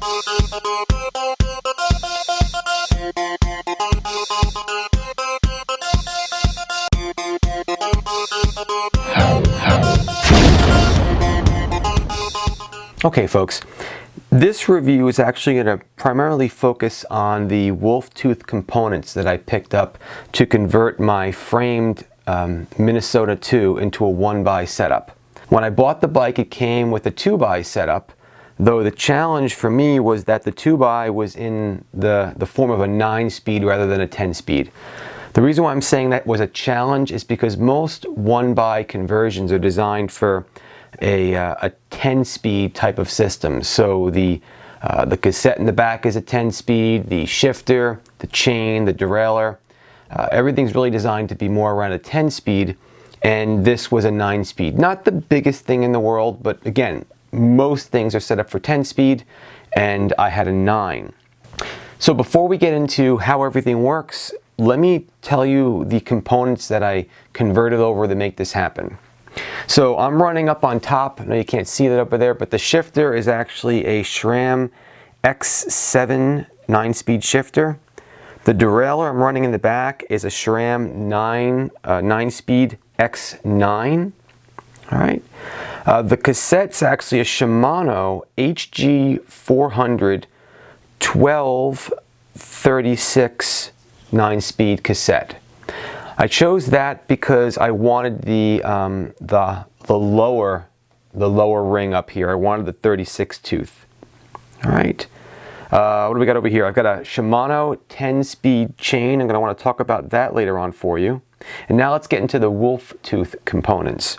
Okay folks, this review is actually going to primarily focus on the wolf tooth components that I picked up to convert my framed Minnesota 2 into a 1x setup. When I bought the bike, it came with a 2x setup, though the challenge for me was that the 2x was in the form of a 9-speed rather than a 10-speed. The reason why I'm saying that was a challenge is because most 1x conversions are designed for a 10-speed type of system. So the cassette in the back is a 10-speed, the shifter, the chain, the derailleur, everything's really designed to be more around a 10-speed, and this was a 9-speed. Not the biggest thing in the world, but again, most things are set up for 10-speed, and I had a 9. So before we get into how everything works, let me tell you the components that I converted over to make this happen. So I'm running up on top, I know you can't see that over there, but the shifter is actually a SRAM X7 9-speed shifter. The derailleur I'm running in the back is a SRAM 9-speed X9. All right. The cassette's actually a Shimano HG400 1236 9-speed cassette. I chose that because I wanted the lower ring up here. I wanted the 36 tooth. All right. What do we got over here? I've got a Shimano 10-speed chain. I'm going to want to talk about that later on for you. And now let's get into the wolf tooth components.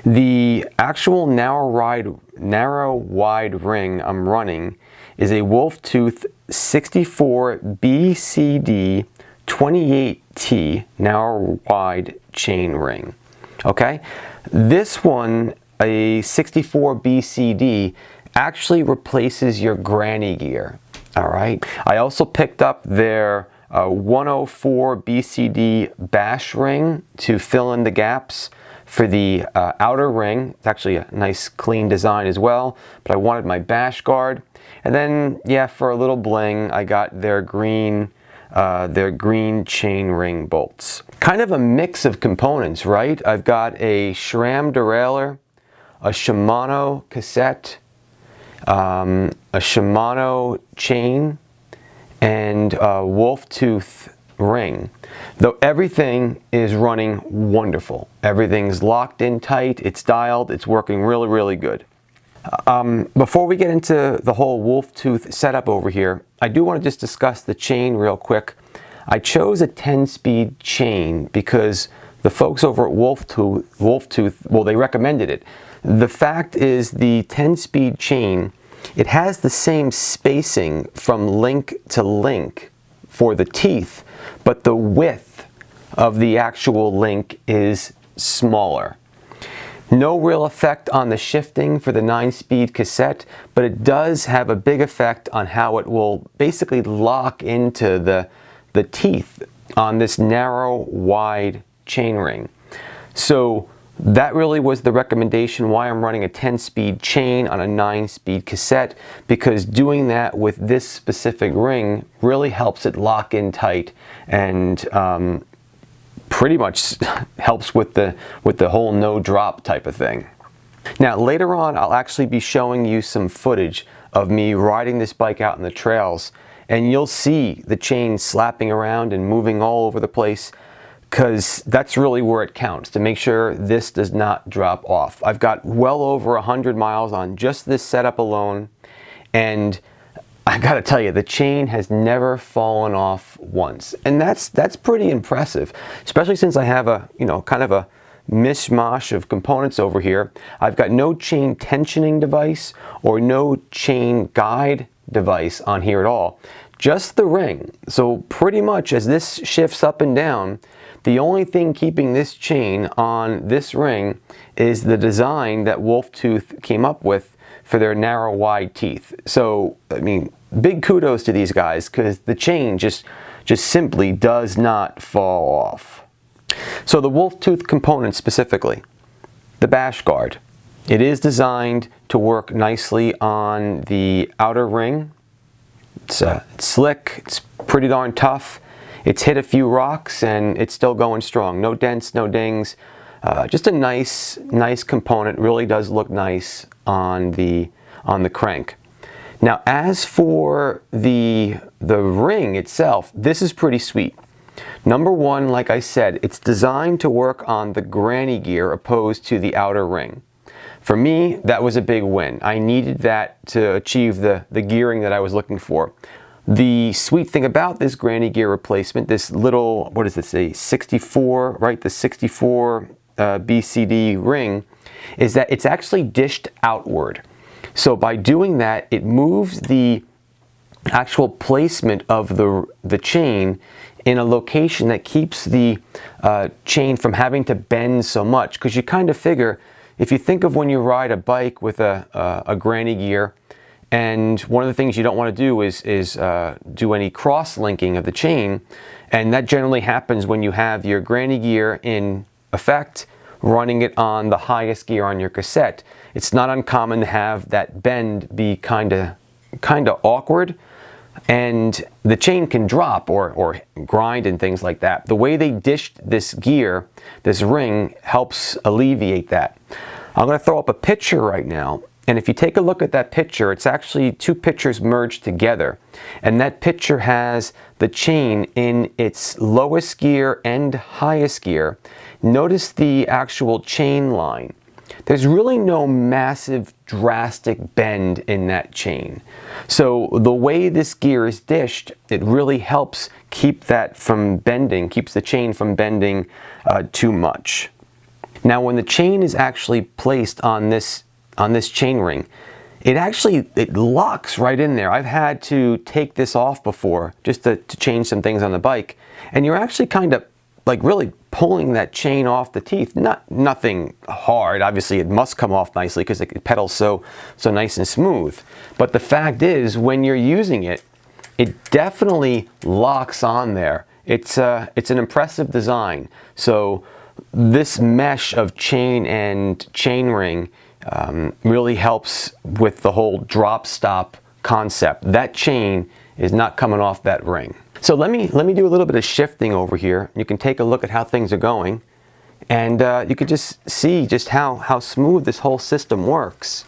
The actual narrow wide ring I'm running is a wolf tooth 64 BCD 28T narrow wide chain ring. Okay, this one, a 64 BCD, actually replaces your granny gear. All right, I also picked up their 104 BCD bash ring to fill in the gaps for the outer ring. It's actually a nice clean design as well, but I wanted my bash guard. And then, yeah, for a little bling, I got their green chain ring bolts. Kind of a mix of components, right? I've got a SRAM derailleur, a Shimano cassette, a Shimano chain, and a wolf tooth ring. Though everything is running wonderful. Everything's locked in tight, it's dialed, it's working really, really good. Before we get into the whole wolf tooth setup over here, I do want to just discuss the chain real quick. I chose a 10-speed chain because the folks over at Wolf Tooth, well, they recommended it. The fact is the 10-speed chain, it has the same spacing from link to link for the teeth, but the width of the actual link is smaller. No real effect on the shifting for the 9-speed cassette, but it does have a big effect on how it will basically lock into the teeth on this narrow, wide chain ring. So that really was the recommendation why I'm running a 10-speed chain on a 9-speed cassette, because doing that with this specific ring really helps it lock in tight and pretty much helps with the whole no drop type of thing. Now later on I'll actually be showing you some footage of me riding this bike out in the trails, and you'll see the chain slapping around and moving all over the place, because that's really where it counts, to make sure this does not drop off. I've got well over 100 miles on just this setup alone, and I gotta tell you, the chain has never fallen off once, and that's pretty impressive, especially since I have a, you know, kind of a mishmash of components over here. I've got no chain tensioning device or no chain guide device on here at all, just the ring. So pretty much as this shifts up and down, the only thing keeping this chain on this ring is the design that Wolf Tooth came up with for their narrow wide teeth. So I mean, big kudos to these guys, because the chain just simply does not fall off. So the Wolf Tooth component specifically, the bash guard, it is designed to work nicely on the outer ring It's slick, it's pretty darn tough. It's hit a few rocks and it's still going strong. No dents, no dings. Just a nice component. Really does look nice on the crank. Now, as for the ring itself, this is pretty sweet. Number one, like I said, it's designed to work on the granny gear opposed to the outer ring. For me, that was a big win. I needed that to achieve the gearing that I was looking for. The sweet thing about this granny gear replacement, this little, what is this, a 64, right? The 64 BCD ring, is that it's actually dished outward. So by doing that, it moves the actual placement of the chain in a location that keeps the chain from having to bend so much. Because you kind of figure, if you think of when you ride a bike with a granny gear, and one of the things you don't want to do is do any cross-linking of the chain, and that generally happens when you have your granny gear in effect, running it on the highest gear on your cassette. It's not uncommon to have that bend be kind of awkward, and the chain can drop or grind and things like that. The way they dished this gear, this ring, helps alleviate that. I'm going to throw up a picture right now, and if you take a look at that picture, it's actually two pictures merged together, and that picture has the chain in its lowest gear and highest gear. Notice the actual chain line. There's really no massive drastic bend in that chain. So the way this gear is dished, it really helps keep that from bending, keeps the chain from bending too much. Now when the chain is actually placed on this chain ring, it locks right in there. I've had to take this off before just to change some things on the bike, and you're actually kind of like really pulling that chain off the teeth. Nothing hard. Obviously it must come off nicely because it pedals so nice and smooth. But the fact is, when you're using it, it definitely locks on there. It's an impressive design. So this mesh of chain and chain ring really helps with the whole drop stop concept. That chain is not coming off that ring. So let me do a little bit of shifting over here. You can take a look at how things are going, and you can just see just how smooth this whole system works.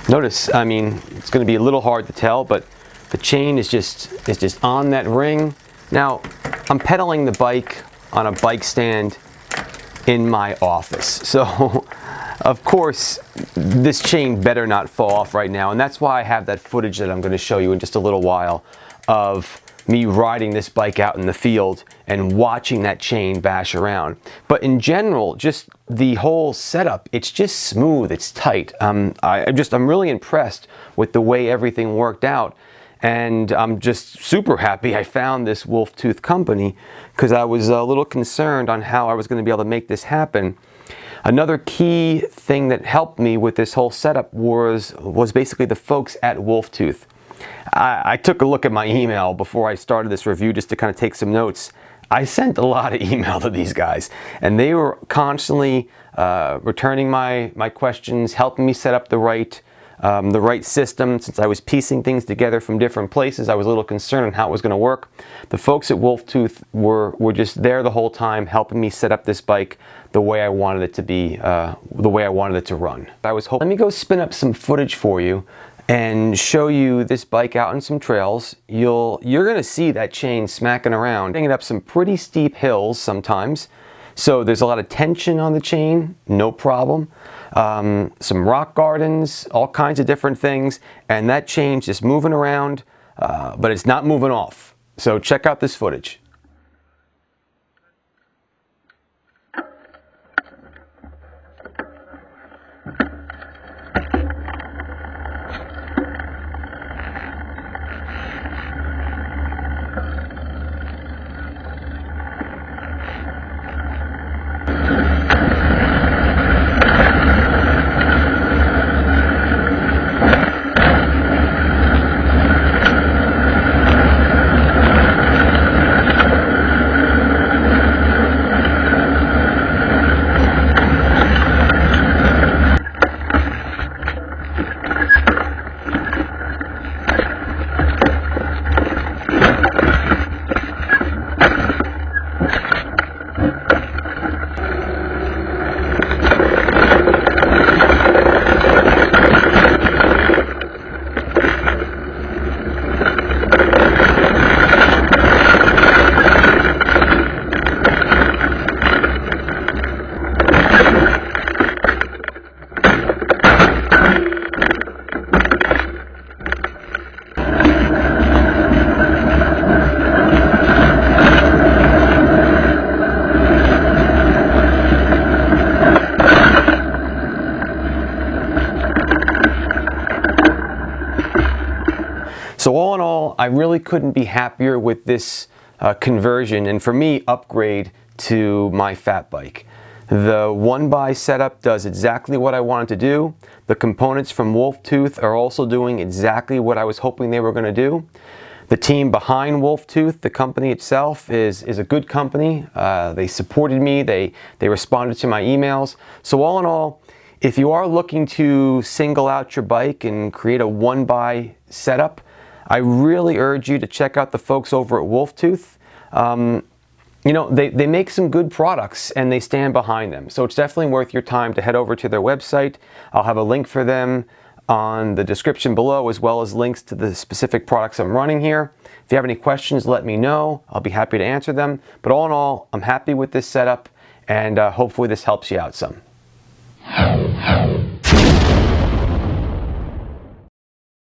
Notice, I mean, it's going to be a little hard to tell, but the chain is just on that ring. Now, I'm pedaling the bike on a bike stand in my office, so of course this chain better not fall off right now, and that's why I have that footage that I'm going to show you in just a little while of me riding this bike out in the field and watching that chain bash around. But in general, just the whole setup, it's just smooth, it's tight. I'm really impressed with the way everything worked out. And I'm just super happy I found this Wolf Tooth company, because I was a little concerned on how I was going to be able to make this happen. Another key thing that helped me with this whole setup was basically the folks at Wolf Tooth. I took a look at my email before I started this review just to kind of take some notes. I sent a lot of email to these guys, and they were constantly returning my questions, helping me set up the right system. Since I was piecing things together from different places, I was a little concerned on how it was going to work. The folks at Wolf Tooth were just there the whole time, helping me set up this bike the way I wanted it to be, the way I wanted it to run. Let me go spin up some footage for you and show you this bike out on some trails. You're going to see that chain smacking around, bringing up some pretty steep hills sometimes. So there's a lot of tension on the chain, no problem. Some rock gardens, all kinds of different things, and that chain's just moving around, but it's not moving off. So check out this footage. I really couldn't be happier with this conversion, and for me, upgrade to my fat bike. The 1x setup does exactly what I wanted to do. The components from Wolftooth are also doing exactly what I was hoping they were going to do. The team behind Wolftooth, the company itself, is a good company. They supported me. They responded to my emails. So all in all, if you are looking to single out your bike and create a 1x setup, I really urge you to check out the folks over at Wolftooth. You know, they make some good products and they stand behind them. So it's definitely worth your time to head over to their website. I'll have a link for them on the description below, as well as links to the specific products I'm running here. If you have any questions, let me know. I'll be happy to answer them. But all in all, I'm happy with this setup, and hopefully this helps you out some.